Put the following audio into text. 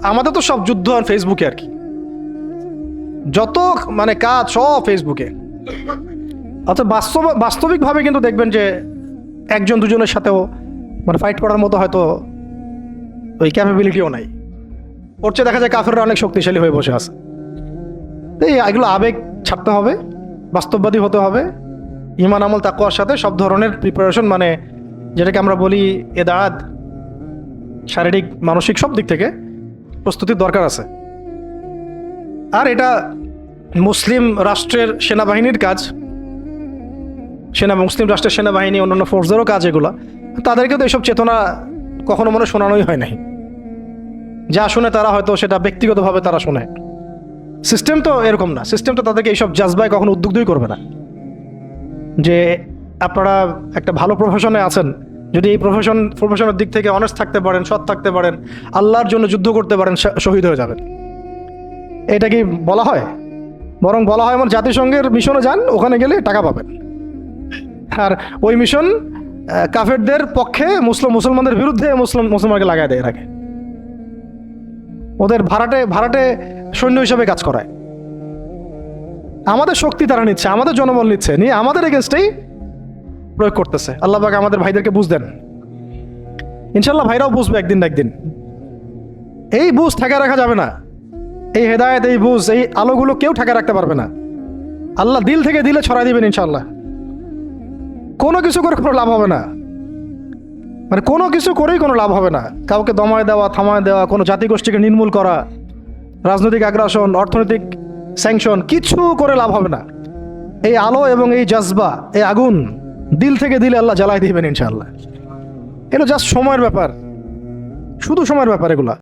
আমাদের তো সব যুদ্ধ আর ফেসবুকে আর কি, যত মানে কাজ সব ফেসবুকে। অর্থাৎ বাস্তবিকভাবে কিন্তু দেখবেন যে একজন দুজনের সাথেও মানে ফাইট করার মতো হয়তো ওই ক্যাপাবিলিটিও নাই। ওর চেয়ে দেখা যায় কাফেররা অনেক শক্তিশালী হয়ে বসে আছে। এই এগুলো আবেগ ছাড়তে হবে, বাস্তববাদী হতে হবে, ইমান আমল তাকওয়ার সাথে সব ধরনের প্রিপারেশন, মানে যেটাকে আমরা বলি এদাদ, শারীরিক মানসিক সব দিক থেকে প্রস্তুতির দরকার আছে। আর এটা মুসলিম রাষ্ট্রের সেনাবাহিনীর কাজ, মুসলিম রাষ্ট্রের সেনাবাহিনী অন্যান্য ফোর্সদেরও কাজ এগুলো। তাদেরকে তো এইসব চেতনা কখনো মনে শোনানোই হয় নাই। যা শুনে তারা হয়তো সেটা ব্যক্তিগতভাবে তারা শোনে। সিস্টেম তো এরকম না, সিস্টেম তো তাদেরকে এইসব জাজবায় কখনো উদ্বুদ্ধই করবে না যে আপনারা একটা ভালো প্রফেশনে আছেন, যদি এই প্রফেশনের দিক থেকে অনেস্ট থাকতে পারেন, সৎ থাকতে পারেন, আল্লাহর জন্য যুদ্ধ করতে পারেন, শহীদ হয়ে যাবেন। এটা কি বলা হয়? বরং বলা হয় আমার জাতিসংঘের মিশনে যান, ওখানে গেলে টাকা পাবেন। আর ওই মিশন কাফেরদের পক্ষে, মুসলমানদের বিরুদ্ধে মুসলমানকে লাগায় দেয়, রাখে ওদের ভাড়াটে সৈন্য হিসাবে কাজ করায়। আমাদের শক্তি তারা নিচ্ছে, আমাদের জনবল নিচ্ছে, নিয়ে আমাদের এগেনস্টেই প্রয়োগ করতেছে। আল্লাহ পাক আমাদের ভাইদেরকে বুঝ দেন, ইনশাল্লাহ ভাইরাও বুঝবে একদিন না একদিন। এই বুঝ ঠেকা রাখা যাবে না, এই হেদায়েত, এই বুঝ, এই আলোগুলো কেউ ঠেকা রাখতে পারবে না। আল্লাহ দিল থেকে দিলে ছড়াই দিবেন ইনশাল্লাহ। কোনো কিছু করে কোনো লাভ হবে না, মানে কোনো কিছু করেই কোনো লাভ হবে না। কাউকে দমায় দেওয়া, থামায় দেওয়া, কোনো জাতিগোষ্ঠীকে নির্মূল করা, রাজনৈতিক আগ্রাসন, অর্থনৈতিক স্যাংশন, কিছু করে লাভ হবে না। এই আলো এবং এই জজবা, এই আগুন দিল থেকে দিলে আল্লাহ জ্বালাই দিবেন ইনশাআল্লাহ। এটা জাস্ট সময়ের ব্যাপার, শুধু সময়ের ব্যাপার এগুলা।